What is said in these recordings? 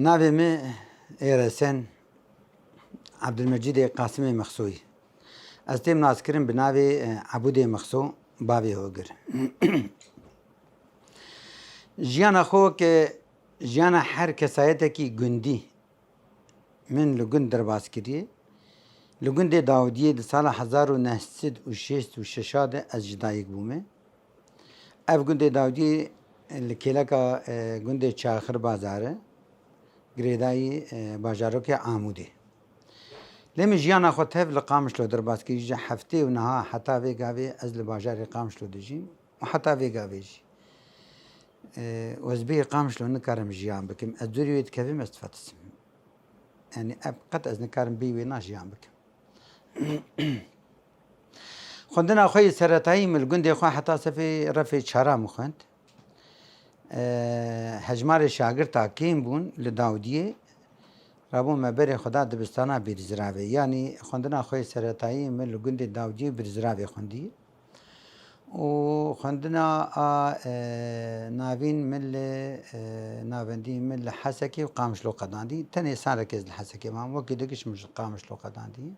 ناوی می ایرسن عبدالمجید قاسمی مخصوی از تیم ناز کریم به ناوی عبود مخصو باوی هوگر جیان خو که جیان هر کسایت کی گندی من لگند در باز کریه لگند داودیه در سال 1966 از جدایک بومه اف گند داودیه لکیلکا گند چاخر بازاره گریدایی باجارو که عمودی لمی جیانا خود هف لقامش لو در باز کریه جا هفته و نها حتی ویگاوی از لباجار قامش لو دجیم و حتی ویگاویجی وزبي قامش لو نكرم جيان بكم الدوري يتكفي مستفتسم يعني أبقت أز نكرم بي ويناش جيان بكم خندنا أخوي سرطاي من الجندي أخوي حتى سفي رفي شارع مخند هجمار شاگرد تاكيم بون لداودية رابون مبري خدا دبستانا برزراوي يعني خندنا أخوي سرطاي من الجندي داودية برزراوي خندي و خندنا ناوين من ناوندي من الحسكي وقامش لو قداندي تاني سنة ركز الحسكي مام وكيدكش مش قامش لو قداندي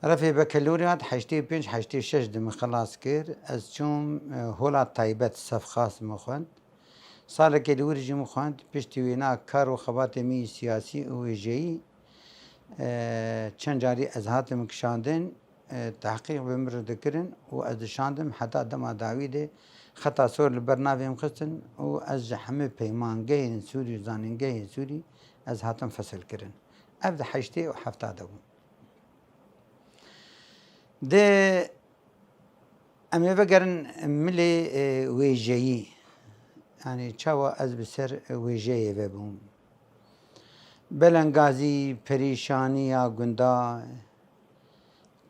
رفي بكالوريات حشتي بينش حشتي شش دم خلاص كير از شوم هولا طيبات صف خاص مخوند سالة كدورجي مخوند بيشتي وينا كارو خباتمي سياسي ويجي چند جاري ازهات مكشاندن تحقیق بمرد دکرن و از شاندم حتی دم داویده خطا سور البرنامج مخستن و از همه پیمانگه سوری زاننگه سوری از هاتم فصل کرن ابد حشته و هفته دوم ده امی بگرن ملی ویجایی يعني چاوا از بسر ویجایی ببوم بلنگازی پریشانی یا گندا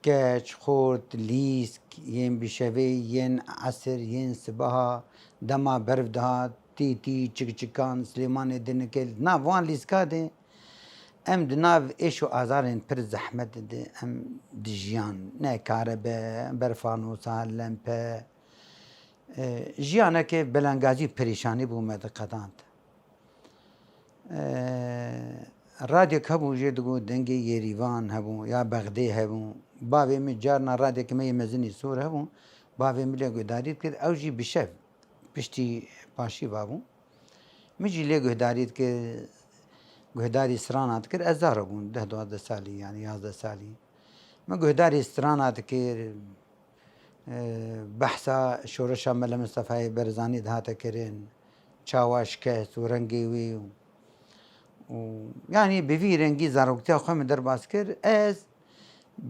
كاش خورت ليسك ين بشوي ين عصر ين صباح دما برف دهات تي چكان سليمان دنكل ناف وان ليسكا دي ام دناف ايشو ازارين پر زحمت دي ام دجيان نه كهرباء برفانوسا لمبه جيانا كي بلنگازي پريشاني بو مدقدانت راديو هبو جدو دنگي يريوان هبو يا بغدي هبو باوی می جارنا رادی که می مزنی سور هبون باوی می لیگو دارید کرد او جی بشف پشتی پاشی بابو می جی لیگو دارید که گهداری سرانات کرد ازار بون 10-12 سالی يعني 11 سالی ما گهداری سرانات کرد بحثا شورشا ملا مصطفی برزانی دهاتا کرن چاواش کس و رنگی وی و يعني بفي رنگی زاروکتی خواهم در باز کرد از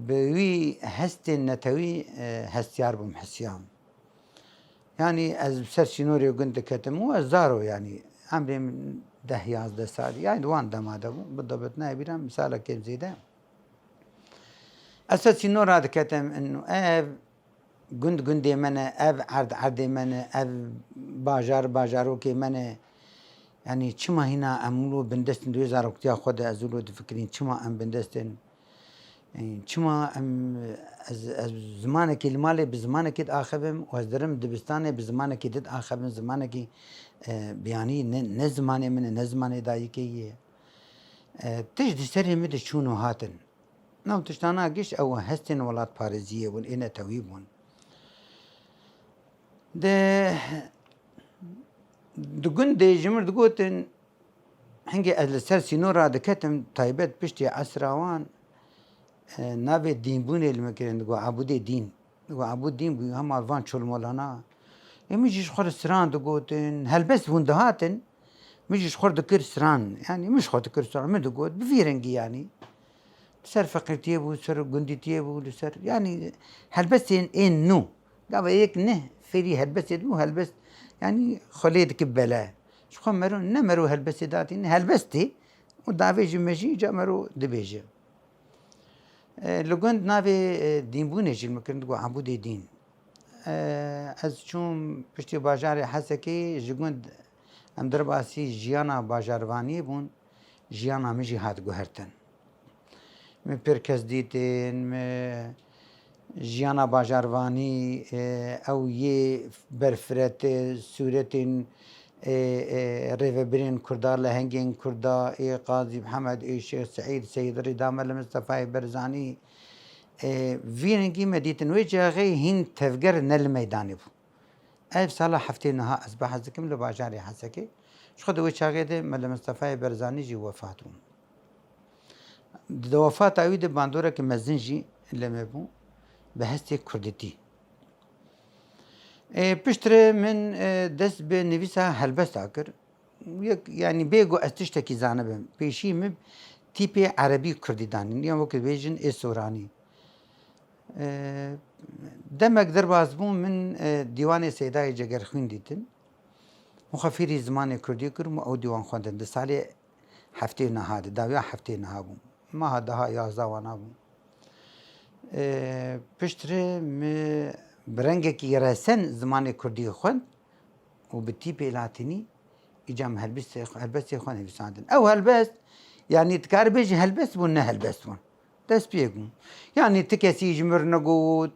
بوي هست نتوي هستيار بمحسيام يعني از بسر شنوري وقنت كتمو الزارو يعني عمري من 10-11 سال يعني دوان دم هذا بالضبط نايبيرا مثال كيف زيدا اساس شنور هذا كتم انه قندي من عرض من باجارو كي من يعني چما هنا امولو بندستن 2000 وقتها خود ازولو تفكرين چما ام بندستن يعني شما از زمانك المالي بزمانك آخبم وازدرم دبستاني بزمانك دد آخبم زمانك بياني نزماني من نزماني دايكي تجد سري مد شونو هاتن نو تشتانا قش او هستن ولات باريزية والإنا تويبون دقن دي جمر دقوتن هنجي السر سينورا دكتم طيبت بشتي عسراوان نابه دین بونه المكان دو عبودي دين دو عبود دين بو هم الوان شول مولانا يميجيش خور سران دقوتن هل بس وندهاتن ميجيش خور دكر سران يعني مش خور دكر سران من دقوت بفيرنجي يعني سر فقرتيه بو سر قنديتيه بو سر يعني هل بس ان نو قال هيك نه فري هل بس دو هل بس يعني خليت كبلا شو مرو نمرو هل بس داتين هل بستي ودافيج مجي جامرو دبيجي لقند ناوی دین بونه جل مکرد گو عبود دین از چون پشتی باجار حسکی جگند ام در باسی جیانا باجاروانی بون جیانا میجی هات گوهرتن می پرکس دیتن می جیانا باجاروانی او یه برفرت صورتن ريفبرين كردا لهنجين كردا قاضي محمد شيخ سعيد سيد رضا مل مصطفى برزاني فينجي مديتن وجه غي هين تفجر نل ميداني بو ألف سالة حفتي نها أصبح زكم لباجاري حسكي شخد وجه غي ده مل مصطفى برزاني جي وفاتهم دو وفات أوي ده باندورة كمزنجي اللي مبو بهستي كردتي بشتري من دس بنفيسها هلبس أكر يعني بيجو أستشتكي زانبهم بيشي مب تيبي عربي كردي داني يعني وقت بيجن سوراني دم أقدر بازبون من ديوان سيداي جگر خوين ديتن مخفيري زمان كردي كرم أو ديوان خوندن دسالي حفتي نهاد داويا حفتي نهابون ما هداها يازداوانا بون بشتري برنگێکی رەسەن زمانی کوردی خوێند و بتی پێلاتنی ئیجام هەلبەستی خۆ نویساندن ئەو هەلبەست یعنی تکار بێژی هەلبەست بوون نە هەلبەست بوون دەست پێ بوون یعنی تکەسی ژمر نەگوت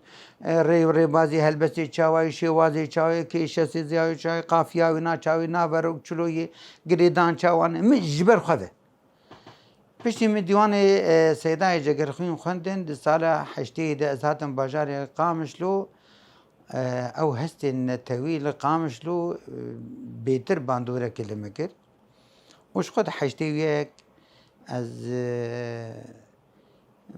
ڕێ و ڕێبازی هەلبەستی چاوای شێوازی چاوی کێشەسی زیاوی چاوی قافیاوی ناچاوی نابەرە و چلۆیی گرێدان چاوانە من ژبەر خەوێ پشتی من دیوانی سیدای جگرخوین خوێندن di sala heşteyê de ez hatim bajarê Qamişlo ew hestên netewî li Qamişlo bêtir bandoreke li me kir û ji xwe di heştê wiyek ez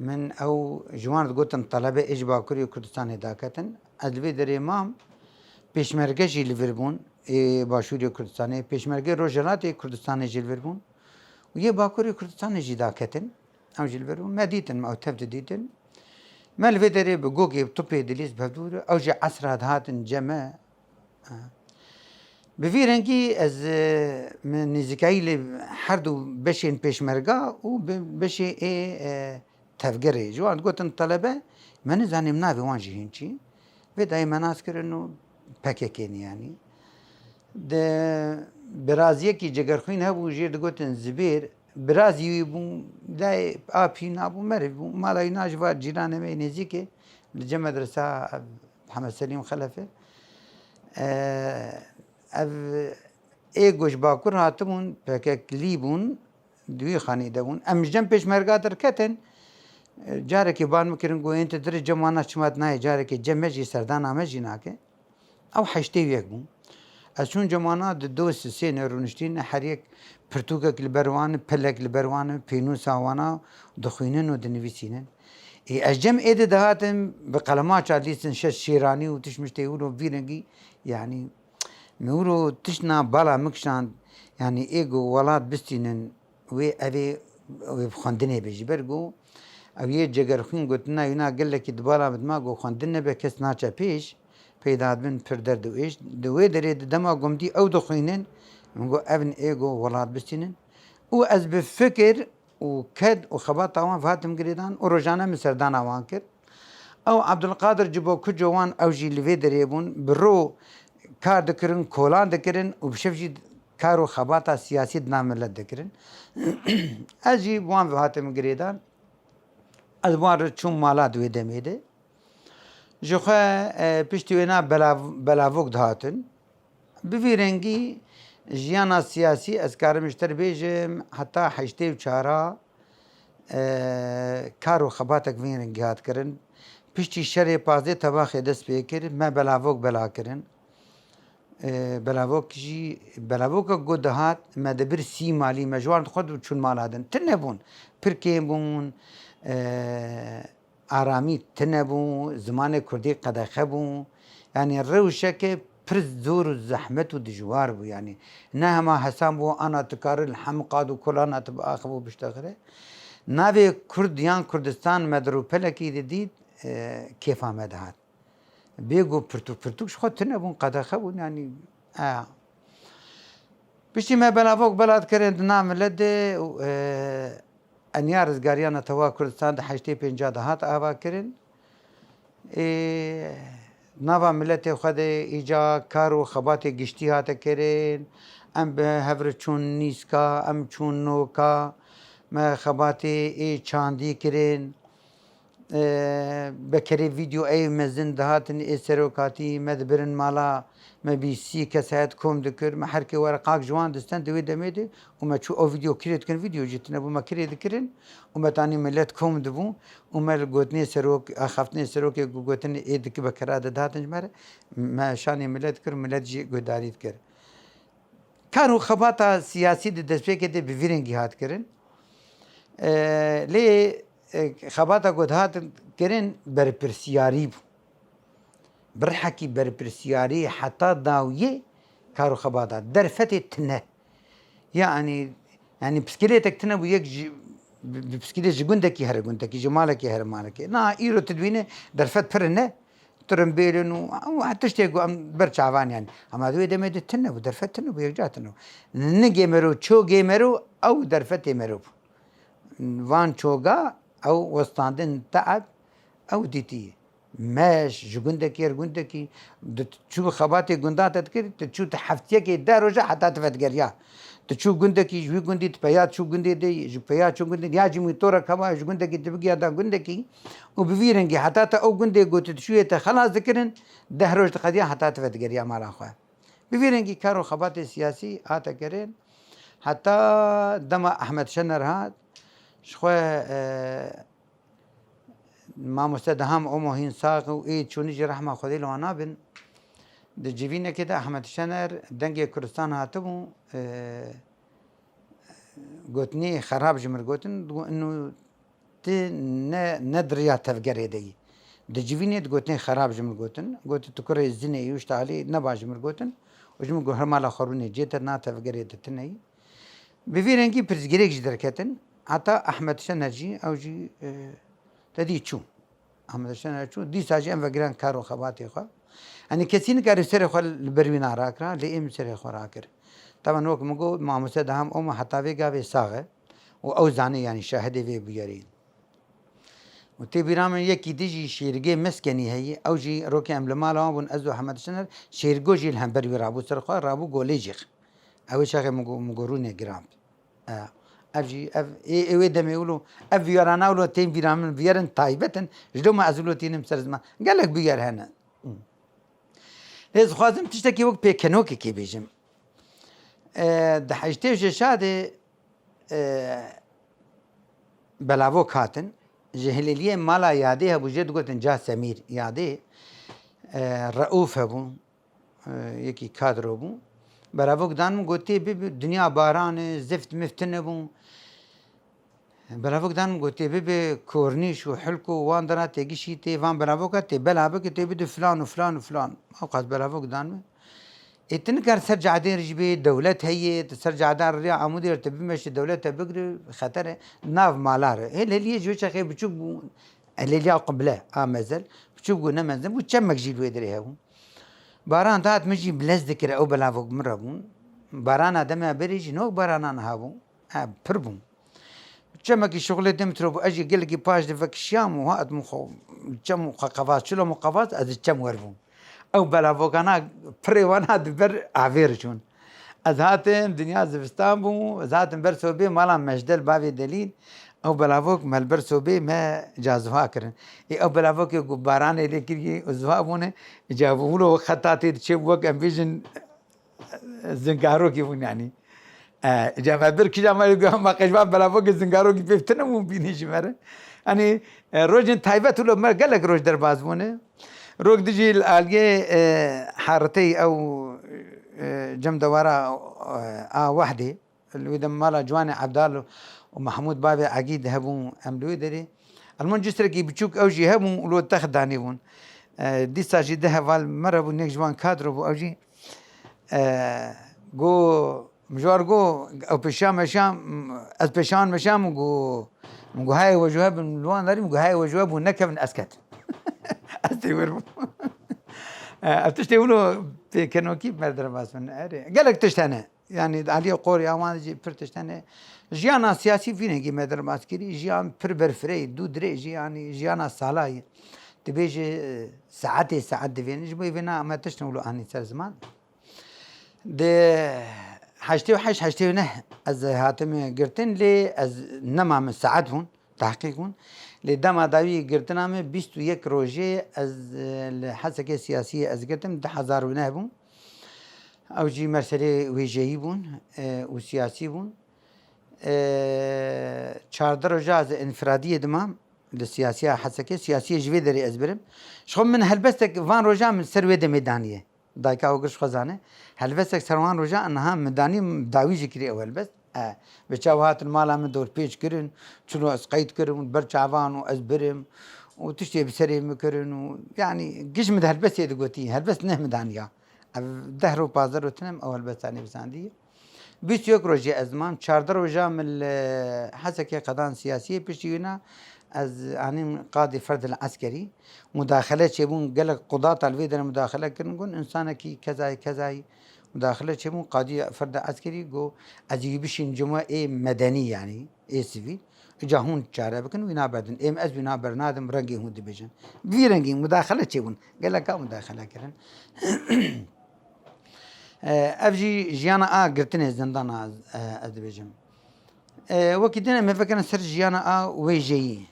min ew ji wan digotin telebe ê ji Bakurê Kurdistanê daketin ez li vê derê mam pêşmerge jî li vir bûn ê Başûrê Kurdistanê pêşmerge Rojhilatê Kurdistanê jî li vir bûn û yê Bakurê Kurdistanê jî daketin ew jî li vir bûn me dîtin me ew tev didîtin me li vê derê bi gogê tupê dilîz bevdûr ew jî esra dihatin ceme bi vî rengî ez min nêzîkayî li her du beşên pêşmerga û bi beşê ê tevgerê ji wan digotin telebe me nizanîm navê wan jî hîn çi vê dayê me nas kirin û pekekên yanî di biraziyekî cegerxwîn hebû jê digotin Zibêr birazî wî bû dayê apî nabû meriv bû mala wî na ji va cîranê me nêzîkê li cem medresa Hemed Selîm Xelefê ev êgo ji Bakur hatibûn pekeklî bûn di wî xanî de bûn em ji cem pêşmerga derketin carekê ban mikirin goyên te dirê cem wan çima nayê carekê cem me jî serdana me jî nake ew heştê wiyek bûn ez çûn cemana di dost sê nêrûniştîn her yek pirtûkek li ber wan pelek li ber wan pênûsa wana dixwînin û dinivîsînin ez cem êdî dihatin bi qelemaça lîstin şeş şêranî û tişmiştê wilo vî rengî yanî me wilo tişna bala mikşand yanî êgo welat bistînin wê evê wê bi xwendinê bê ji ber got ew yê cegerxwîn gotina wîna gelekî di bala min dima got xwendin nebe kes naçe pêş peyda bin pir derdi êş di wê derê di dema gomdî ew dixwînin min got ev êgo welat bistînin û ez bi fikir û ked û xebata wan hatim girêdan û rojane min serdana wan kir ew Ebdulqadir ji bo kuco wan ew jî li vê derê bûn bi ro kar dikirin kolan dikirin û bi şev jî kar û xebata siyasî dina millet dikirin ez jî wan hatim girêdan ez wan re çûm mala di wê demê de ji xwe piştî wê na belavok dihatin bi vî rengî jiyana siyasî ez karim ji te re bêjim heta heştê û çara kar û xebatek vê rengî hat kirin piştî şerê pazdê tebaxê dest pê kir me belavok bela kirin belavok jî belavokek got dihat me di bir sî malî me ji wan xwe çûn mala din tune bûn pirkê bûn aramî tune bû zimanê Kurdî qedexe bû yanî rewşeke pir zor û zehmet û dijwar bû yanî ne hema hesan bû ana dikarin hem qad û kulana te biaxivû biştexire navê Kurd yan Kurdistan me di rûpelekî de dît kêfa me dihat bêgo pirtûk pirtûk ji xwe tune bûn qedexe bûn yanî piştî me belavok belat kirin di nav millet de Enya rizgariyana tewa Kurdistan di heştê pênca de hat ava kirin nava milletê xwe de îca kar û xebatê giştî hate kirin em bi hev re çûn nîska em çûn noka me xebatê ê çandî kirin بكري فيديو اي مزن دهاتن اي سروكاتي مدبرن مالا ما بيسي كسات كوم ذكر ما حركي ورقاك جوان دستان دوي دميدي وما تشو او فيديو كريت كان فيديو جيتنا بو ما كريت ذكرن وما تاني ملت كوم دبو وما قوتني سروك اخفتني سروك قوتني اي دك بكرا دهاتن جمر ما شاني ملت كر ملت جي قداري ذكر كانوا خباطة سياسي دستبيك دي بفيرنجي هات كرن لي خباطة قد هات كرن برپرسياري برحكي برپرسياري حتى داوية كارو خباطة درفتي تنه يعني بسكيليتك تنه ويك بسكيليت جوندكي هر جوندكي جمالكي هر مالكي نا ايرو تدوينه درفت فرنه ترمبيلن وحتى تشتيقوا برشعفان يعني اما دوي دمد تنه ودرفت تنه ويرجعتنه نجيمرو تشو جيمرو او درفت مرو وان تشوغا او وستاندن تعب او ديتي ماش جوندكي رجوندكي تشو خباتي جوندات تذكر تشو تحفتيك داروجا حتى تفتقريا تشو جوندكي جو جوندي تبيات شو جوندي دي جو بيات شو جوندي يا جيمي تورا كما جوندكي تبقي دا جوندكي وبفيرنجي حتى او جوندي قلت تشويه خلاص ذكرن دهروج تقديا حتى تفتقريا مال اخوه بفيرنجي كارو خباتي سياسي هاتا كرين حتى دما احمد شنر هات شخوه ما مستدهم أمه هين ساق وإيه شو نجي رحمة خذي له أنا بن دجيبينا كده أحمد شنر دنجي كردستان هاتبو قوتني خراب جمر قوتن إنه ندريا تفجر يدي دجيبينا قوتني خراب جمر قوتن قوت تكره الزنا يوش تعالي نبع جمر قوتن وجمر قو هرمالا خروني جيتر نا تفجر يدتني بفيرنجي برزجريك جدر كتن حتى أحمد شنر جي أو جي تدي شو أحمد شنر شو دي ساجي أم فجران كارو خباتي خا يعني كثير كارو سر خال البروين عراكرا لإم سر خراكر طبعا وقت مجو مع مسدهم حتى في جاب ساغة وأوزاني يعني شاهدي في بيارين وتبيرام يكي تيجي شيرجي مسكني هي أو جي روكي أم لما لهم أزو أحمد شنر شيرجو جي الهم بروي رابو سر خا رابو جوليجيخ أول شيء مجوروني جرام أفجي إيه دم يقولوا أفيرانا ولا تين فيرامن فيرن تايبتن جدو ما أزولو تين مسرزما قال لك بيار هنا لازم خازم تشتكي وقت بيكنوكي كي بيجم ده حاجتي شاده بلاوو كاتن جهليليه مالا يادي ابو جد قلت جا سمير يادي رؤوف ابو يكي كادر ابو بلاوو دان قلتي دنيا باران زفت مفتن ابو بلاوو دان قلتي كورنيش وحلكو واندرا تيجي شي تي فان بلاوو كتي بلاوو كتي بده فلان وفلان وفلان اوقات بلاوو دان اتنكر سرجع دين رجبي دولة هي تسرجع دار ريا عمودي ارتبي مش دولة تبقر خطر ناف مالار هي جو شيخ بتشوف اللي قبله مازال بتشوف نمازل وتشمك جيل ويدري هو باران تات مجي بلز ذكر او بلا فوق مربون باران ادم بريج نو باران انا هابو بربون تشمك الشغل دم تروب اجي قال لك باج دفك شام وهاد مخو تشم قفاز شلو مقفاز از تشم وربون او بلا فوقانا بريوانا دبر عفيرشون ازهاتن دنيا زفستان بو ازهاتن برسو بي مالا مجدل بابي دليل او بلا فوق مال برسو بي ما جازوها كرن او بلا فوق يقو باران اللي كي ازوها بونه جابوا له خطاتي تشيب وك امبيجن زنقارو كيفون يعني جامع بركي جامع ما قشبان بلا فوق الزنقارو كيف تنمو بيني جمره يعني روجن تايبت له ما قال لك روج درباز بونه روك دجي الالجي حارتي او جم دوارا وحده اللي دم مالا جواني عبد الله ومحمود بابي عقيد هبون املوي دري المن جسركي بتشوك اوجي هبون ولو تاخداني بون دي ساجي ده والمره بو نيك جوان كادرو بو اوجي جو مجوار جو او بشام مشام از بشان مشام جو مجو هاي وجوه من لوان داري مجو هاي وجوه بو نكف من اسكت استيور تشتيولو في كانوا كيف مردر باس من قال لك تشتنه يعني علي قوري اوان جي بر تشتنه جيانا سياسي فينا جي مردر باس كري جيان بر برفري دو دري يعني جيانا صالاي تبيجي ساعات دفين جبي فينا ما تشتولو اني سر زمان ده حاجتي نه از هاتم قرتن لي از نما من ساعتهم تحقيقون لدما داوی گرتنامه 21 روزه از حسکه سیاسی از گرتم 10,000 بون او جی مسئله ویژه‌ای بون و سیاسی بون 14 روزه از انفرادی دمام لسیاسی حسکه سیاسی جوی داری از برم شخم من هلبستك وان روزه من سروی دمیدانیه دایکا وگرش خزانه هلبستك سروان روزه انها مدانی داوی جکری اول بس بچاوات المالا من دور پیش کرن چلو از قید کرن برچاوان و از برم و تشتي بسري مكرن و يعني قش مد هلبس يدقوتي هلبس نه مدانيا دهرو بازر وتنم او هلبس ثاني بساندي بيس يوك روجي ازمان 14 روجا من حسكي قضان سياسية بيشينا از يعني قاضي فرد العسكري مداخلة شيبون قال قضاة الفيدر مداخلة كنقول انسانك كذا كذا مداخلة شيبون قاضي فرد عسكري جو ازي بيشين جماعة ايه مدني يعني ايه سيفيل جاهون چاره بکن وینا بدن ام از وینا برنادم رنگی هون دبیجن وی رنگی مداخله چی بون قال لك مداخله کرن افجي جيانا قرتني زندان از دبیجم وقتی دنا مفکرن سر جيانا ويجي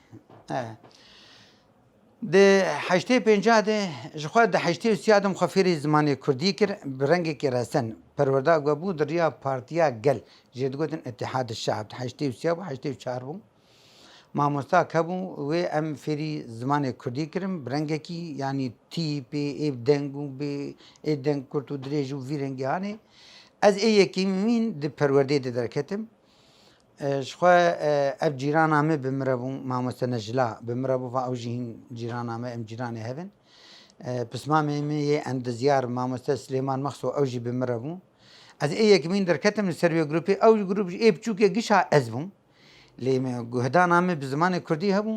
ده حشته پنجاه ده جخوا ده حشته سیادم خفیری زمانی کردی کر برنگی که رسن پرورده گبو دریا پارتیا گل جد گوتن اتحاد الشعب حشته سیاب و حشته چهار بون مامۆستا کەبوو وێ ئەم فێری زمانێک کوردی کردم برەنگێکی ینی تی پێ ئێ دەنگ و بێ ئێ دەنگ کورت و درێژ و ڤیرەنگیانێ ئەس ئێ یەکیمین di پەروەردەی de derketim ji xwe ev cîrana me bimire bû mamoste nejila bimire bû ew jî hîn cîrana me em cîranê hevin pismamê me yê endizyar mamoste Silêman Mexso ew jî bimire bû ez ê yekimîn derketim li ser wê grupê ew grup ê biçûkê gişa ez bûm لێ گوهدانامێ bi zimanê Kurdî hebû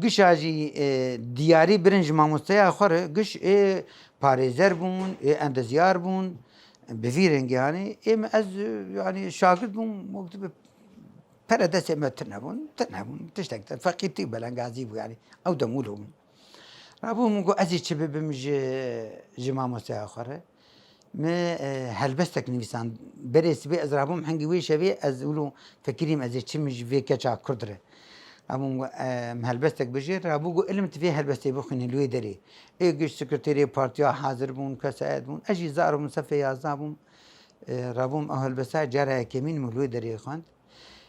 gişa jî diyarî birin ji mamosteya xwe re giş ê parêzer bûn ê endezyar bûn bi vî rengî yanî êm ez yanî şagird bûm pere destê me tin hebûn tiştek feqî tî belengazî bû yanî ew demûl bûn rabûm got ez ê çi bibim ji mamosteya xwe re me helbestek nivîsan berê sibê ez rabûm hengî wê şevê ez wilo fekirîm ez ê çi min ji vê keça Kurd re rabûm helbestek bijêr rabû got ilim tu vê helbestê bixwînî li wê derê ê giş sekreterê partiya hazir bûn kesayet bûn ez jî zar û min sefê yazda bûm rabûm ew helbesta cara yekemîn min li wê derê xwend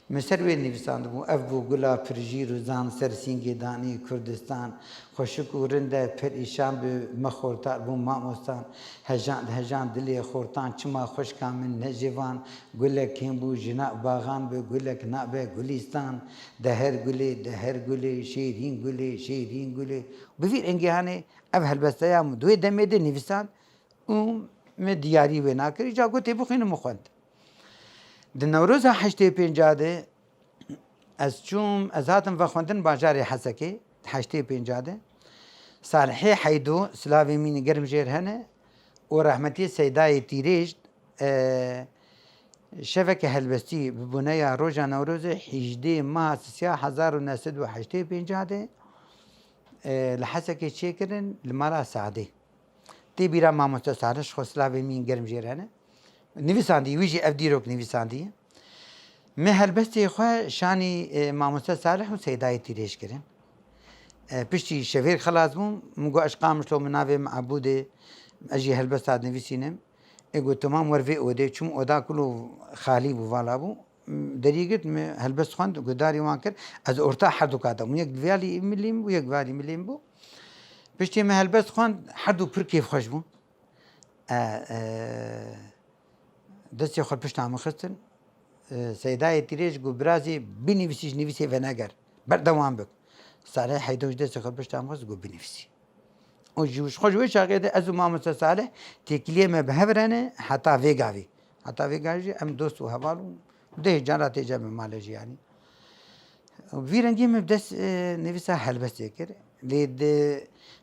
min ser wê nivîsandibû ev bû gula pirjîr û zan ser sîngê danî Kurdistan xweşik û rind e perîşan bi me xortar bûn mamostan hejan dilê xortan çima xweşka min necêvan gulek hênbû ji nav baxan bi gulek nabe gulîstan deher gulê deher gulê şêrîn gulê şêrîn gulê bi vî rengî hanê ev helbesteya min di wê demê de nivîsand û me diyarî wê nakir îca gotê bixwînim û xwend di Newroza heştê pêncah de ez çûm ez hatim vexwendin bajarê Hesekê heştê pêncah de Salihê Heydo silavê mî germ jêr hene û rehmetî Seydayê Tîrêj şeveke helbestî bi bûneya roja Newrozê 18 meha sisiya 1985 de li Hesekê çêkirin li mala Sadê tê bîra mamoste Salih ji xwe silavê mî germ jêr hene nivîsandî wî jî ev dîrok nivîsandiye me helbestê xwe şanî mamoste Salih û Seydayê Tîrêj kirin piştî şevêr xelas bûm min got eş qamişlo min navê me Ebûdê ez jî helbesta dinivîsînim ê got temam wer vê odê çûm oda kulo xalî bû vala bû derî girt me helbest xwend gudarî wan kir ez orta herdûka de yek valî millîm bû yek valî millîm bû piştî me helbest xwend herdû pir kêfxweş bûn destê xwe pişta min xistin Seydayê Tîrêj got birazê binivîsî ji nivîsê veneger berdewam bik Salih Heydo ji destê xwe pişta min xist got binivîsî û ji xwe ji wê şaxê de ez û mamoste Salih têkiliyê me bi hev rene heta vê gavê heta vê gavê jî em dost û heval û deh cara têca min malê jî yanî vî rengî me bi dest nivîsa helbestê kir lê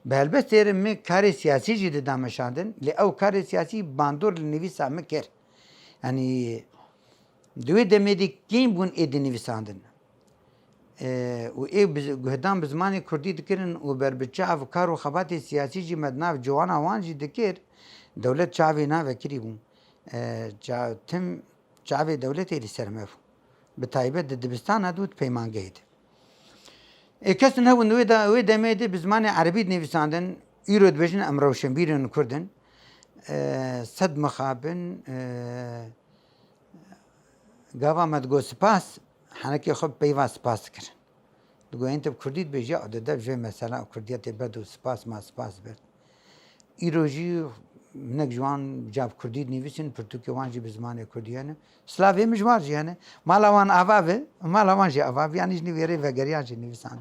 bi helbestê re me karê siyasî jî didameşandin lê ew karê siyasî bandor li nivîsa me kir yanî di wê demê de kêm bûn ê dinivîsandin û ê guhdan bi zimanê Kurdî dikirin û berbiçav kar û xebatê siyasî jî me di nav ciwana wan jî dikir dewlet çavê navekirî bûn tim çavê dewletê li ser me bû bi taybet di dibistana dû peymangehê de کس نه بود وی دمیده به زمان عربی نویساندن ایرود بجن ام روشنبیرن کردن صد مخابن گاوا مدگو سپاس حنکی خب پیوا سپاس کرد دگو انت کردید بجی عدده بجی مثلا کردیت بدو سپاس ما سپاس برد ایروجی منك جوان جاب كردي نيفيسن برتوكي وانجي بزمان كرديانه سلافي مجمار جيانه ما لوان افافه ما لوان جي افاف يعني جني فيري فغريان جي نيفيسان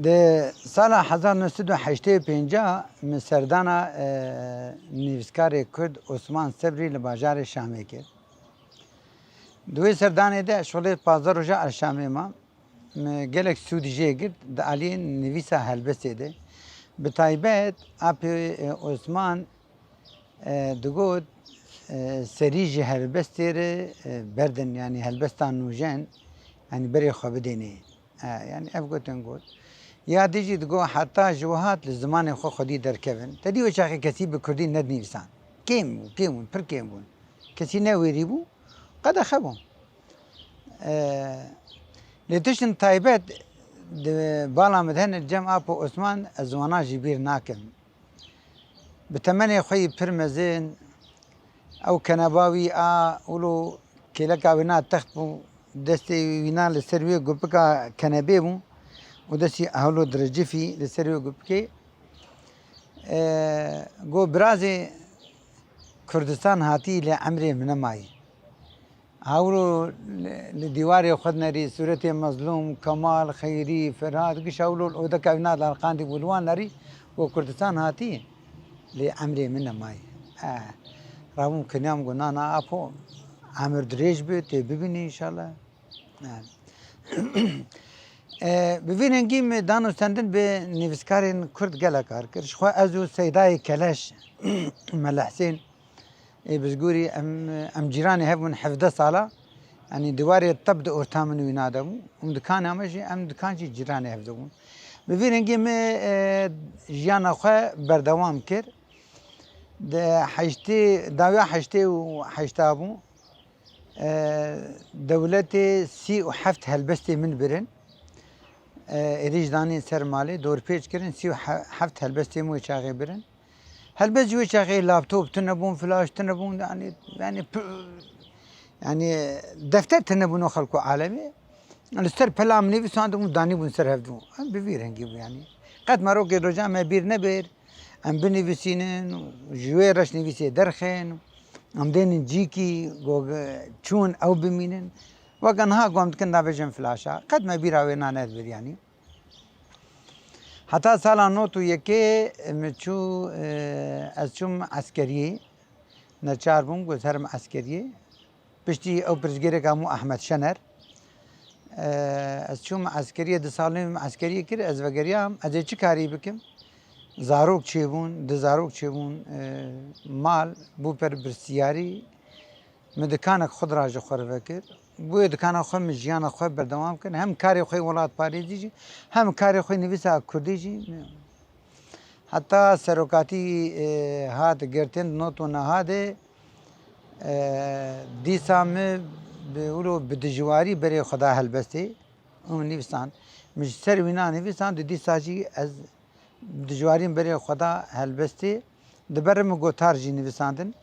ده سال 1985 من سردانا نویسکار کرد عثمان صبری لباجار شامی کرد. دوی سردانه ده شغل 15 روزه شامی ما گلک سودیجه گرد ده علی نویسا هلبسه ده به تایبت اپ عثمان دگود سریج هلبسته بردن يعني هلبستان نوجن يعني بري خبديني يعني افقوتن قول یا دیجی دگو حتی جوهات لزمان خو خودی در کردن تدی و چاقی کسی به کردی ند نیویسان کیم پر کیم بون کسی نویری بو قد خبون لتشن تایبت بالا مدهن الجمع په عثمان ازوانا جبیر ناکم بتمنی خوی پر مزین او کنباوی اولو کلکا وینا تخت بو دستی وینا لسروی گپکا کنبه بو ودسي أهلو درجة في لسريو قبكي جو برازي كردستان هاتي لعمري من ماي هاولو لديواري خدنا ري سورتي مظلوم كمال خيري فرهاد قش هاولو الأودا كابنات القاندي بولوان ناري وكردستان هاتي لعمري من ماي راهم كنيام قلنا أنا أبو عمر دريج بيت ببني إن شاء الله ببینن گیم دانو سندن به نویسکارین کرد گله کار کرد شخوا ازو سیدای کلاش ملا حسین بزگوری ام جیرانی هفون 17 ساله يعني دواري الطب دو ارتامن وينادم دكان امشي ام دكان جي جيراني هفدون ببینن گیم جیان خو بردوام کرد ده حشتي داویا حشتي و حشتابو دولتي سي و حفت هلبستي من برن ایریج دانی سر مالی دور پیچ کردن 37 هلبستی موی چاقی برن هلبس جوی چاقی لابتوب تنبون فلاش تنبون يعني دفتر تنبون خلقو عالمي الستر بلام نيفيس عندهم داني بون سر هفدو ام ببير هنجيبو يعني قد ما روكي رجع ما بير نبير ام بنيفيسينن جوي رش نيفيسي درخين ام دين جيكي چون او بمينن وكان ها قمت كنا بجن فلاشا قد ما بيرا وينا نادبر يعني حتى سالا نوتو يكي مچو ازچوم عسكريه نچار بوم گذرم عسكريه بشتي او برزگيره كامو احمد شنر ازچوم عسكريه د سالم عسكريه كير از وگريام از چي كاري بكم زاروك چيبون د زاروك چيبون مال بو پر برسياري مدکانک خود را جخور وکر بوی دکان خو مجیان خو بردوام کن هم کاری خو ولات پاریزی جی هم کاری خو نویسا کردی جی حتی سروکاتی هات گرتن نوتو نهاده دیسام بولو بدجواری بری خدا هلبستی اون نویسان مش سر وینا نویسان دی ساجی از بدجواریم بری خدا هلبستی دبرم گوتار جی نویساندن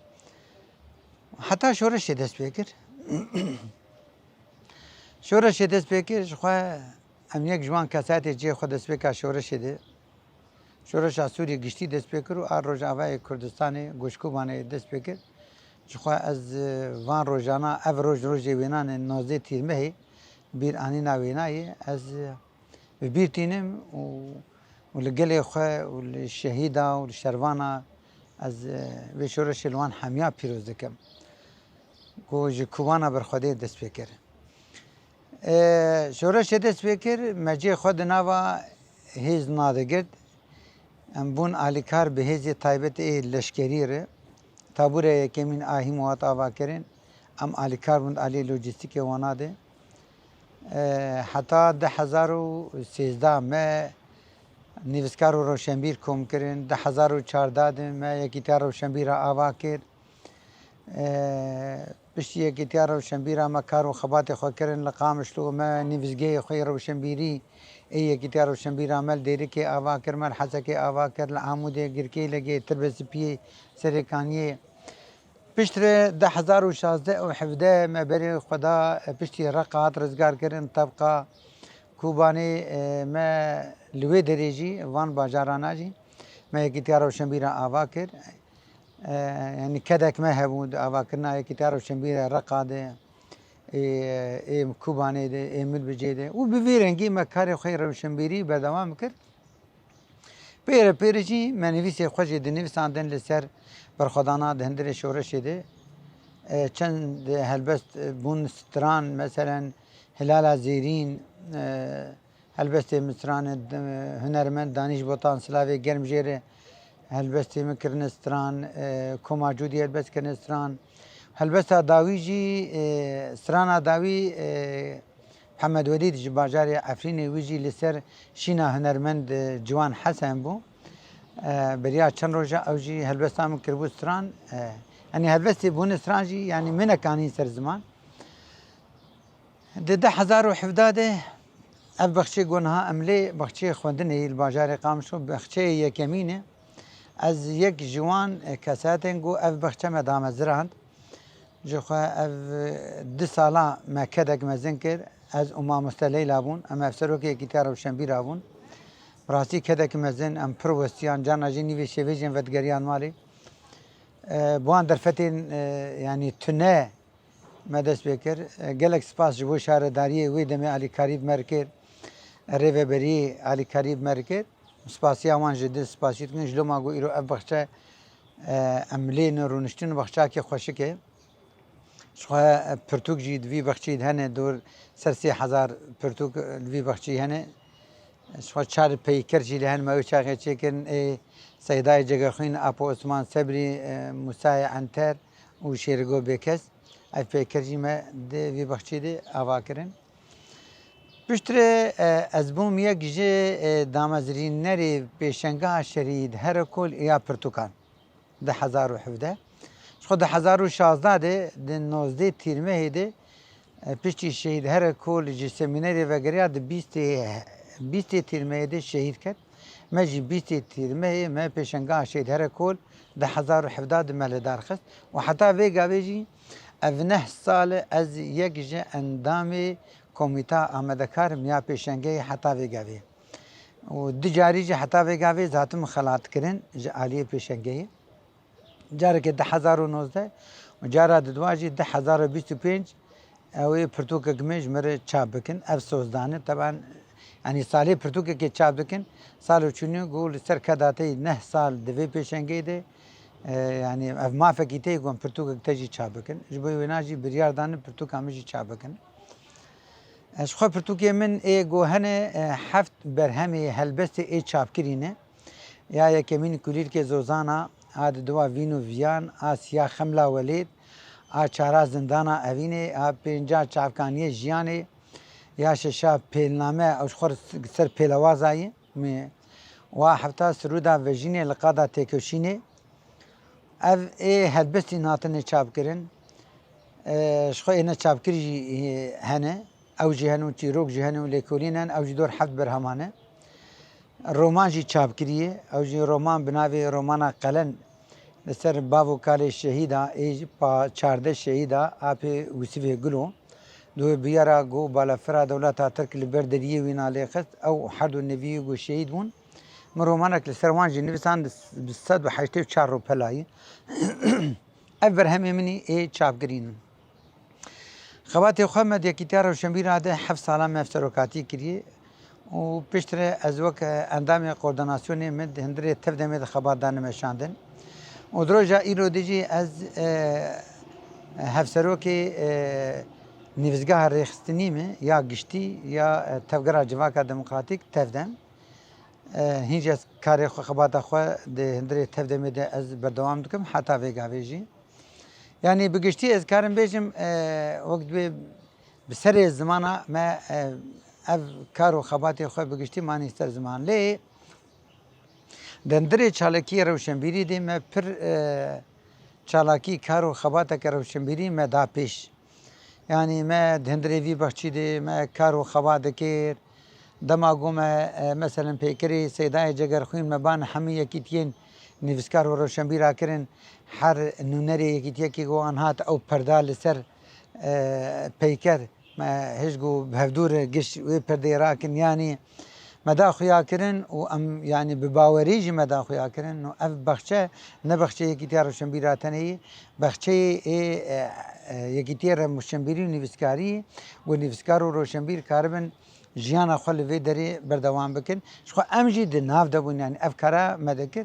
حتی شورش دست بکر شورش دست بکر خو ام یک جوان کساتی جه خود دست بکر شورش ده شورش سوریه گشتی دست بکر و ار روجاوای کردستان گوشکوبانه دست بکر خو از وان روزانه اف روز وینان نوزه تیرمه بیر آنی نوینای از ببیرتینم و لگلی خو و الشهیدا و الشروانا از و شورش الوان حمیا پیروز دکم کو جکوانا بر خوده دست بکر شورش دست بکر مجی خود نوا هیز نادگرد ام بون آلیکار به هیز تایبت لشکری ره تابوره یکمین آهی موات آوا کرن ام آلی کار بند آلی لوجستیک وانا ده حتی 2013 ما نویسکار و روشنبیر کم کرن 2014 ده ما یکیتار روشنبیر آوا کرد پشتی یکیتار روشنبیر ما کار و خبات خو کرن لقامشلو ما نویسگی خوی روشنبیری ای یکیتار روشنبیر عمل دیره که آوا کرد من حسا که آوا کرد لعاموده گرکی لگه تربس پی سرکانیه پشتر 2016 و 17 ما بری خدا پشتی رقات رزگار کردن طبقه کوبانی ما لوی دریجی وان باجارانا جی ما یکی تیار و شنبیر آوا کرد یعنی کدک ما هبود آوا کرنا یکی تیار و شنبیر رقاده کوبانی ده مل بجیده و بویرنگی ما کار خیر و شنبیری بدوام کرد پیرجی من نویسی خوشی دنویساندن لسر برخدانا دهندر شورش ده چند هلبست بون ستران مثلا هلال زیرین هلبست مصران هنرمند دانش بوتان سلاوی گرم جیره هلبست مکرن ستران کما جودی هلبست کرن ستران هلبست داوی جی ستران داوی محمد ولید باجار افرین ویجی لسر شینا هنرمند جوان حسن بو بریا چند روزه اوجی هلبستام کربو ستران يعني هلبستي بون سترانجي يعني من كاني سر زمان ده 2017 اف بخشي قونها املي بخشي خوندني الباجاري قامشو بخشي يكمينه از يك جوان كاساتنجو اف بخشي مدام زراند جو خو اف دي سالا ما كدك مزنكر از امام مستلي لابون اما افسروكي كيتار وشنبير ابون راسي كدك مزن ام پروستيان جانا جيني في شيفيجن ودگريان مالي بوان درفتين يعني تنه ما دست بكر جالك سباس جبو شهر داريه ويدمي علي كاريب مركر ريفا بري علي كاريب مركر سباسيا وان جدي سباسيت كن جلو ما قو إيرو أبخشة أملين رونشتين بخشة كي خوشكه شخوا پرتوك جيد في بخشيد هنه دور سرسي 1000 پرتوك في بخشي هنه شخوا چار پیکر جیلی هن ما وچاقه چکن سیدای جگرخوین اپو عثمان صبری موسای عنتر و شیرگو بکس ای پیکر جی ما ده وی بخشی ده آوا کرن پشتر از بوم یک جه دامزرین نری پیشنگاه شرید هر کل یا پرتوکان 2017 خود 2016 ده 19 تیرمه ده پشتی شهید هر کل جسمینری و گریاد 20 تیرمه ده شهید کرد مجی 20 تیرمه ما پیشنگاه شهید هر کل 2017 مالدار خست و حتی ویگا ویجی او 9 سال از یک جه اندام کمیتا آمدکار میا پیشنگاه حتی ویگا وی و دجاری جه حتی ویگا وی ذاتم خلات کرن جه آلیه پیشنگاه جاره که 2019 و جاره دواجی 2025 اوی پرتوک گمیج مره چاپ بکن افسوزدانه طبعا يعني سالي پرتوك كي چاپ دكن سالو چونيو قول سر كداتي 9 سال دوي پیشنگي ده يعني اف ما فكيتي قوم پرتوك تجي چاپ بكن جبوي وناجي بريار دان پرتوك امجي چاپ بكن اشخو پرتوك من اي گو هنه حفت برهمي هلبست اي چاپ كرينه يا يكمين كولير كي زوزانا هاد دوا وينو فيان آسيا خملا وليد چارا زندانا اوینه پنجا چاپکانی جیانه یا ششا پیلنامه اوش خور سر پیلوازایی می و هفته سرودا وجینه لقادا تکوشینه اف ای هلبستی ناتنه چاپ کرن شخو اینا چاپ کری هنه او جهنو چیروک جهنو لیکولینن او جی دور حفت برهمانه رومان جی چاپ کریه او جی رومان بناوی رومانا قلن لسر باو کال شهیدا ایج پا 14 شهیدا آپی وسیفه گلو دو بیارا گو بالا فرا دولت ترک لبردریه وینا لیخست او حد النبی گو شهید بون مرومانک لسر وانجی نویسان بصد و حیشته و 4 رو پلایی اول همه منی ای چاپ گرینن خواتي محمد يكيتار وشنبير هذا حف سلام مفترقاتي كريه وبشتر ازوك اندام كورديناسيون مد هندري تبدا مد خبر دان مشاندن ودروجا ايرو ديجي از هفسروكي نيفزگاه ريخستنيمه يا گشتي يا تفگرا جواكا ديمقراطيك تفدم هیچ از کاری خو خبات خو ده هندری تفده میده از بردوام دکم حتی ویگاویجی یعنی بگشتی از کارم بیشم وقت به سر زمانه ما اف کار و خباتی خو بگشتی مانی سر زمان لی دندری چالکی روشنبیری دی ما پر چالاکی کار و خبات که روشنبیری ما دا پیش یعنی ما دندری وی بخشی دی ما کار و خبات کر دماغو ما مثلا پیکری سیدای جگر خوین مبان همی یکیتین نویسکار و روشنبیرا کرن هر نونری یکی گو آنهات او پردال سر پیکر ما هشگو بهدور گش و پرده راکن یعنی مدا خویا کرن و ام یعنی بباوریج مدا خویا کرن و اف بخشه نه بخشه یکیتیا روشنبیرا تنهی بخشه یکیتیا روشنبیری و نویسکاری و نویسکار و روشنبیر کاربن جیانا خو لوی دری بردوام بکن شخو امجی د ناو دبون یعنی افکارا مدکر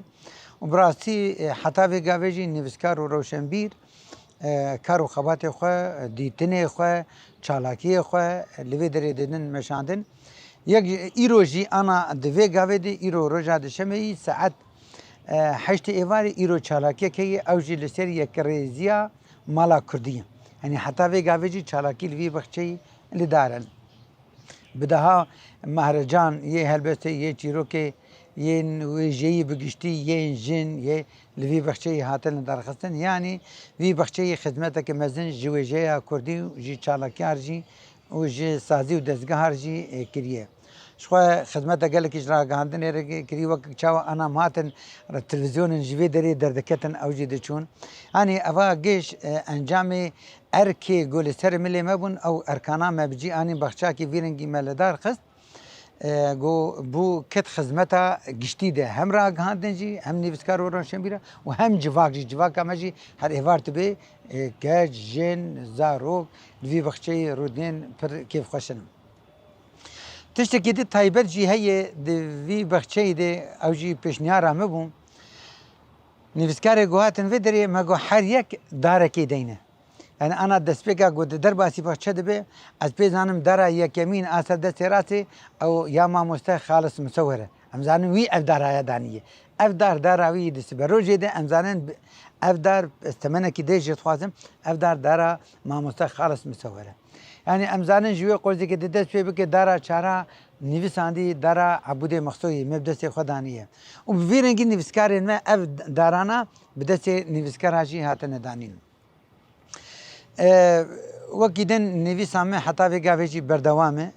و براستی حتی ویگاویجی نویسکار و روشنبیر کار و خبات خو دیتنه خو چالاکی خو لوی دری دنن مشاندن یک ایروجی انا د ویگاوی ایرو روجا د شمی ساعت 8 ایواری ایرو چالاکی کی اوجی لسر یک ریزیا مالا کردی یعنی حتی ویگاویجی چالاکی لوی بخچی لدارن بدها مهرجان یه هلبسته یه چیروکه یه ویجی بگشتی یه جن یه لوی بخشی هاتن درخستن یعنی وی بخشی خدمت که مزن جویجی کردی و جی چالاکیار جی و جی سازی و دستگاه جی کریه شخو خدمت اگل کیش را گاندن کری وقت چاو انا ماتن تلویزیون جوی دری دردکتن اوجی دچون یعنی اوا گیش انجام ارکی گل سر ملی مبون او ارکانا مبجی آنی بخشا کی ویرنگی ملدار خست گو بو کت خدمتا گشتی ده هم را گاندن جی هم نویسکار و روشنبیرا و هم جواک جی جواک مجی هر ایوارت به گج جن زاروک دوی بخشی رودین پر کیف خوشن تشتکی دی تایبت جی هیه دوی بخشی ده او جی پیشنیارا مبون نویسکار گوهاتن و داری مگو هر یک داره کی دینه یعنی انا دستپیکا گود در باسی بخشه دبه از پیزانم داره یک یمین آسر دست راسی او یا ما مسته خالص مصوره امزانم وی افدار دانیه افدار داراوی دست بروجه ده امزانن افدار استمنه کی دیجی خوازم افدار دارا ما مسته خالص مصوره یعنی امزانن جوی قرضی که دست پی بک دارا چارا نویساندی دارا عبود مخصوصی مبدست خدانیه و بفیرنگی نویسکارین ما اف دارانا بدست نویسکارهاجی هاتن دانین وكيدن نویسامه حتی ویگاویجی بردوامه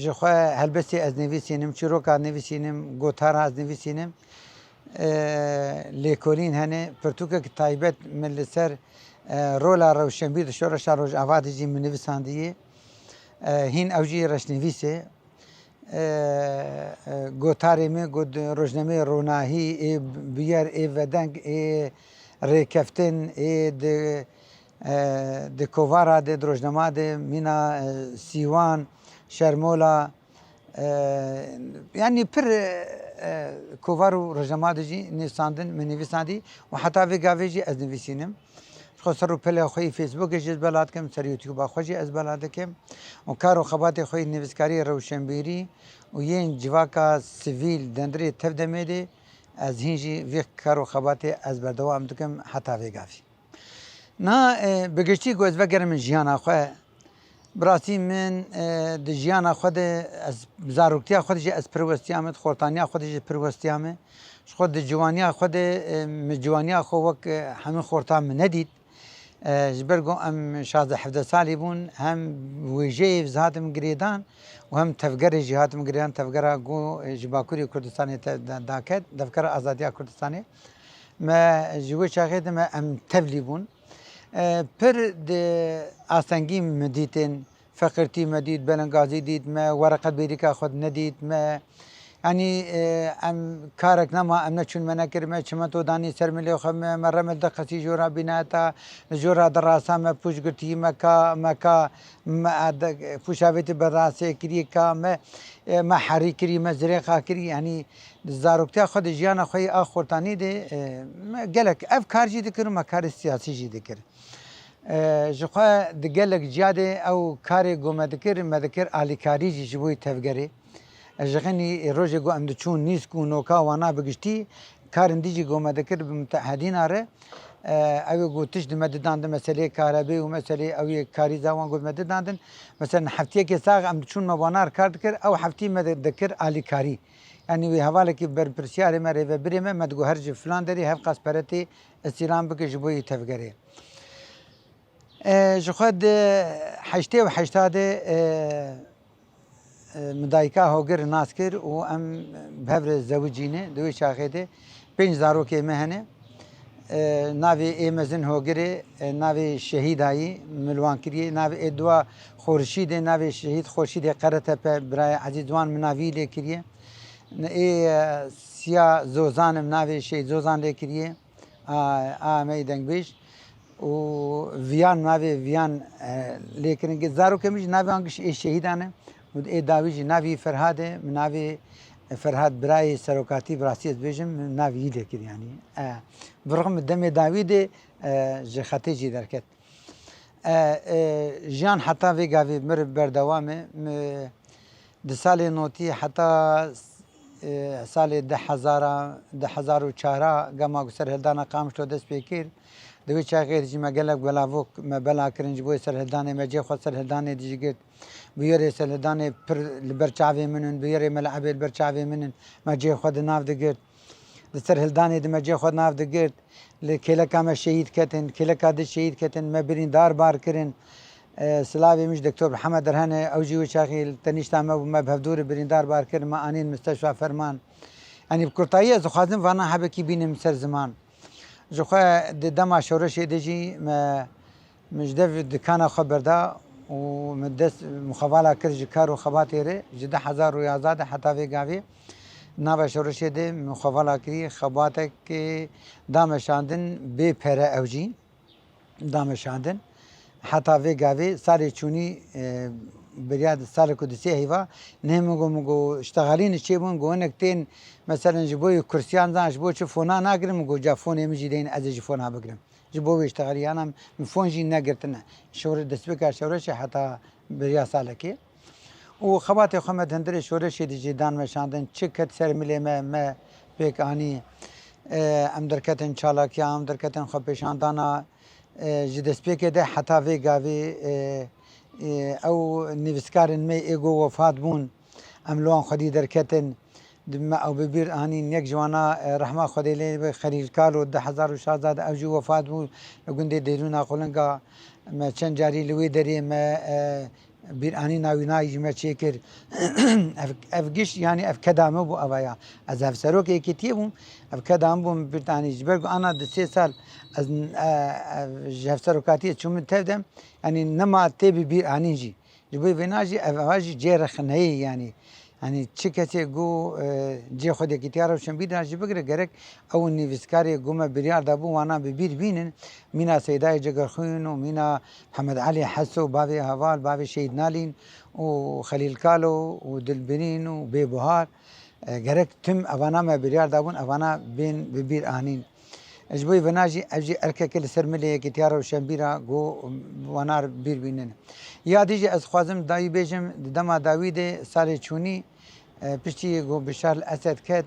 جخوا هلبستی از نویسینم چیروکا نویسینم گوتارا از نویسینم لیکولین هنه پرتوکه که تایبت من لسر رولا روشنبیر شورش روش آوادی جی من نویساندیه هین اوجی رش نویسه گوتاری می گود روزنامه روناهی بیار ودنگ ریکفتن د کووارا د روزنامه د مینا سیوان شرمولا یعنی پر کووارو روزنامه جی نویساندن من نویساندی و حتی ویگاویجی از نویسینم خسر رو پله خوی فیسبوک جز بلاد کم سر یوتیوب خوشی از بلاد کم و کارو خبات خوی نویسکاری روشنبیری و یین جواکا سیویل دندری تفدمیده از هنجی ویک کارو خبات از بردوام دکم حتی ویگاوی نه بگشتی گوز وگرم جیانا خواه براسی من د جیانا خود از زاروکتیا خود جی از پروستیامت خورتانیا خود جی پروستیامه خود د جوانیا خود جوانیا خو وک همه خورتان من ندید جبرگو ام 16 سالی بون هم ویجه زهاتم گریدان و هم تفگر جهاتم گریدان تفگر گو جباکوری کردستانی داکت دفکر آزادیا کردستانی ما جوی شاهد ما ام تبلی بون پر د آسنگی مدیتن فقرتی مدید بلنگازی دید ما ورقت بیریکا خود ندید ما يعني ام كارك نما ام نشون مناكر ما شمتو داني سرملي خم مره مدقسي جورا بناتا جورا دراسه ما پوش گرتي مكا پوشاوت براسه كري كا ما حري كري ما زريقه كري يعني زاروكتا خد جيانا خوي اخورتاني دي قالك افكار جي ذكر مكار السياسي جي ذكر جخوا دقالك جاده او كاري قوم ذكر ما ذكر الي كاري جي جبوي تفقري اجغني روجي جو ام دچون نيس کو نوكا وانا بگشتي كارن ديجي جو مدكر بمتحدين اره او جو تجد مددان مسألة كهرباء ومسألة او كاري زوان جو مددان مثلا حفتيه كي ساغ ام دچون موانار كار دكر او حفتي مدكر الي كاري يعني وي حوالك برسياري مري بريمه مدغو هرج فلان دري هف قاس برتي استلام بك جبوي تفغري جو خد حشتي وحشتاده مدایکا هوگر ناس کر و ام بهبر زوجینه دوی شاخیده 5000 که مهنه ناوی ایمزن هوگری ناوی شهیدایی ملوان کریه ناوی ادوا خورشید ناوی شهید خورشید قرته برای عزیزوان مناوی لیکریه ای سیا زوزان ناوی شهید زوزان لیکریه میدنگ بیش و ویان ناوی ویان لیکرینگ زارو کمیش ناوی آنگش ای شهیدانه ود ای داویج ناوی فرهاده ناوی فرهاد برای سروکاتی براسیت بیجم ناوی ایده کرد یعنی برغم دم داوید جخته جی درکت جان حتی ویگاوی مر بردوامه ده سال نوتی حتی سال 2004 گما سر هلدانا قامشتو دست پیکر دوی چا غیر جی مگلک بلاوک مبلا کرنج بو سر هلدانه مجه خود سر هلدانه دیجگت بيري سلداني بر البرشاوي منن بيري ملعب البرشاوي منن ما جي خود ناف دقيرت لسر هلداني دي ما جي خود ناف دقيرت لكيلا كاما شهيد كتن كيلا كاد شهيد كتن ما برين دار بار كرن سلاوي مش دكتور محمد درهاني اوجي وشاخي تنيش تاما وما بهدور برين دار بار كرن ما انين مستشفى فرمان يعني بكرطاية زو خازن فانا حبكي بين مسر زمان جو خا دما شورش دجي ما مش دكانا خبر دا ومدس مخابلا كرج كار وخباتي ري جدا حزار ويازاد حتى في قافي نابا شورشي دي مخابلا كري خباتك دام شاندن بي پره اوجي دام شاندن حتى في قافي سالي چوني برياد سالي كدسي هيفا نهمگو مگو اشتغالين الشيبون قوانك تين مثلا جبوي كرسيان زان جبوي فونا ناقرم مگو جا فون يمجي دين ازي فونا بقرم جبوي اشتغالي انا من فون جي ناقرتنا شور دسبكا شورشي حتى بريا سالكي وخباتي خمد هندري شورشي دي جيدان مشاندن چكت سر ملي ما بيك اني ام دركتن چالاكي ام دركتن خو پیشاندانا جي دسبكي ده حتى في غاوي او نيفسكارن مي ايغو وفات بون املوان خدي دركتن دم او ببير اني نيك جوانا رحمه خدي لي خليل كالو 10000 شازاد اوجي وفات بون گوندي ديرونا قولنگا ما چند جاري لوي دري ما بير اني ناوينا جما چيكر افگش يعني اف كدامه بو اوايا از افسروك كتيبم اف كدام بو بريطاني جبرغ انا د 3 سال از جفسروكاتي چوم تبدم يعني نما تبي بير اني جي جبي فيناجي اواجي جيرخنهي يعني چكتي جو جي خودي كتيارو شنبيدا جبغر گرك او نيفسكاري گوما بريار دابو وانا ببير بينن مينا سيداي جگرخوين ومينا محمد علي حسو بابي هوال بابي شهيد نالين وخليل كالو ودلبنين وبيبوهار گرك تم اوانا ما بريار دابون اوانا بين ببير انين اجبوي بناجي اجي اركك السرملي كتيارو شنبيرا جو وانار بير بينن يا ديجي از خوازم داوي بيجم دما داويد سالي چوني پشتی گو بشار الاسد کد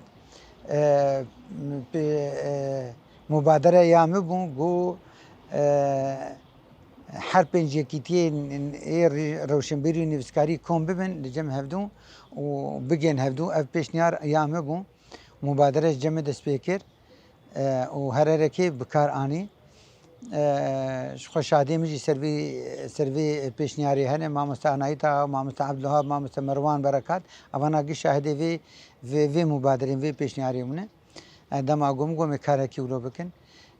مبادره یامه بون گو هر پنج کیتیه روشنبری نویسکاری کم ببن لجمع هفدون و بگن هفدون اف پیشنیار یامه بون مبادره جمع دست پیکر و هر رکی بکار آنی خوشادی مجی سروی پیشنیاری هنه مامستا عنایتا مامستا عبدالوهاب مامستا مروان برکات اوانا گی شاهده وی مبادرین وی پیشنیاری مونه دما گم کاره کیولو بکن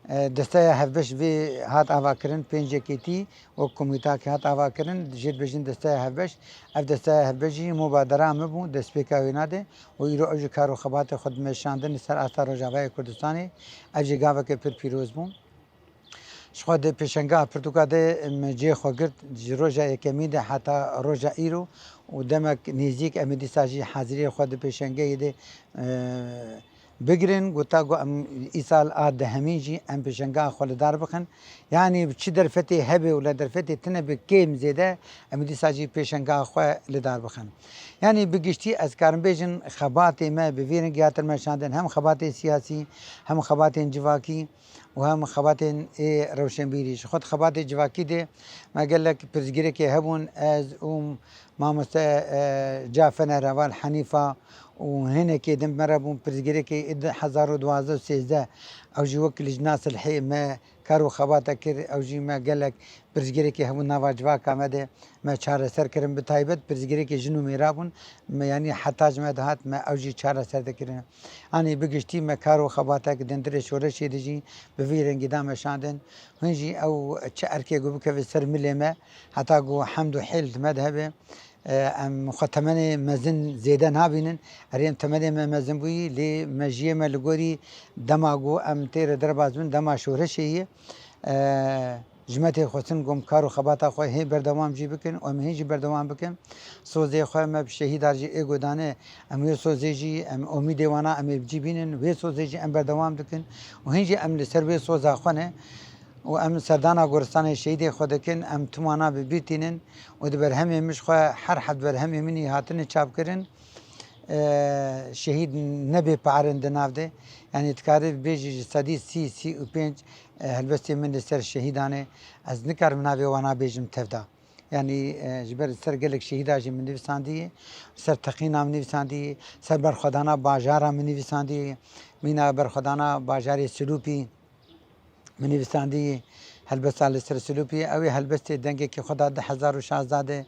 دسته هفبش وی هات آوا کرن پنجه کیتی و کمیتا که هات آوا کرن جد بجن دسته هفبش اف دسته هفبشی مبادره مبون دست پیکاوی نده و ایرو اجو کارو خبات خود مشاندن سر آثار روجاوای کردستانی اجی گاوه که پر پیروز بون شخود پیشنگاه پرتوکاده مجی خوگرد روزا یکمیده حتی روزا ایرو و دمک نزدیک امیدی ساجی حاضری خود پیشنگاه ده بگرن گوتا گو ام ایسال آد همینجی ام پیشنگاه خالدار بکن یعنی چی درفتی هبه ولا درفتی تنه به کم زیده ام دی ساجی پیشنگاه خالدار بکن یعنی بگشتی از کارم بیشن خبات ما بویرن گیاتر مشاندن هم خبات سیاسی هم خبات جواکی و هم خبات روشنبیریش خود خبات جواکی ده ما قال لك برزگیری که هبون از ما مست جعفر روال حنیفه وهنا كي دم مربون برزقري كي 1012 13 او جي وكل جناس الحي ما كارو خباتا كر او جي ما قال لك برزقري كي هم نواجبا كامده ما چار سر كرم بتايبت برزقري كي جنو ميرابون ما يعني حتاج ما دهات ما او جي چار سر دكرن اني بگشتي ما كارو خباتا كدندر شورش دجي بفيرن قدام شاندن هنجي او چار كي گو بك سر ملما حتى گو حمد حيل مذهبه ام ختمنه مزن زیده نابینن اریم تمنه مزن بوی لی مجیه ملگوری دماغو ام تیر در بازون دما شورشیه جمعت خوستن گم کارو خباتا خواه هی بردوام جی بکن و ام هی جی بردوام بکن سوزه خواه ما شهید آرجی ایگو دانه ام یه سوزه جی ام امید وانا ام بجی بینن و سوزه جی ام بردوام دکن و هی جی ام لسر و سوزه خوانه و ام سردانا گورستان شهید خود کن ام تمانا ببیتینن و دبر همه مش خو هر حد بر همه منی هاتن چاپ کرن شهید نبی پارند نافده یعنی تکاری بیجی صدی سی و پنج هلبستی من سر شهیدانه از نکار منابی وانا بیجم تفدا یعنی جبر سر گلک شهیداجی من نویساندی سر تقینا من نویساندی سر برخدانا باجارا من نویساندی مینا برخدانا باجاری سلوپی من نویساندی هلبست على سر سلوبي أوي هلبست دنگه که خدا 1016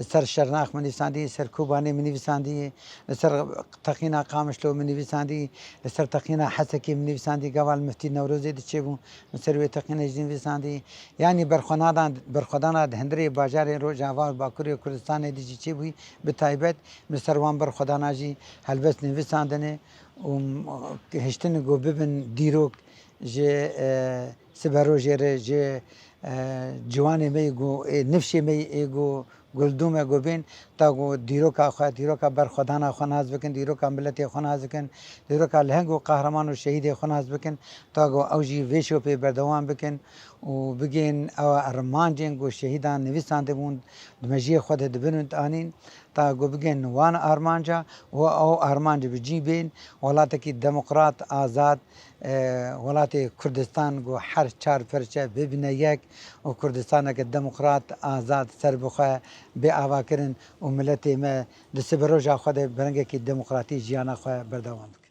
سر شرناخ من نویساندی سر کوبانی من نویساندی سر تقینا قامشلو من نویساندی سر تقینا حسکی من نویساندی قوال مفتي نوروزی دی چه بون سر وی تقینا جن نویساندی یعنی برخدانا هندری باجار رو جوال باکوری کردستان دی چه بوی به تایبت مستر وان برخدانا جی هلبست نویساندنه و هشتن گو ببن دیروک جه سبارو جره جه جوان می گو نفشی می گو گلدوم گو بین تا گو دیروکا خواهد دیروکا برخدانا خوناز بکن دیروکا ملتی خوناز بکن دیروکا لهنگو قهرمان و شهید خوناز بکن تا گو اوجی ویشو پی بردوام بکن و بگین او ارمان جنگو شهیدان نویسانده بون دمجی خود دبنوند آنین تا گو بگین وان ارمانجا و او ارمانجا بجی بین ولاتی دموکرات آزاد ولات کردستان گو هر چار پرچه ببینه یک و کردستان که دموکرات آزاد سر بخواه به آوا کرن و ملت ما دست بروجا خود برنگه که دموکراتی جیانا خواه بردوام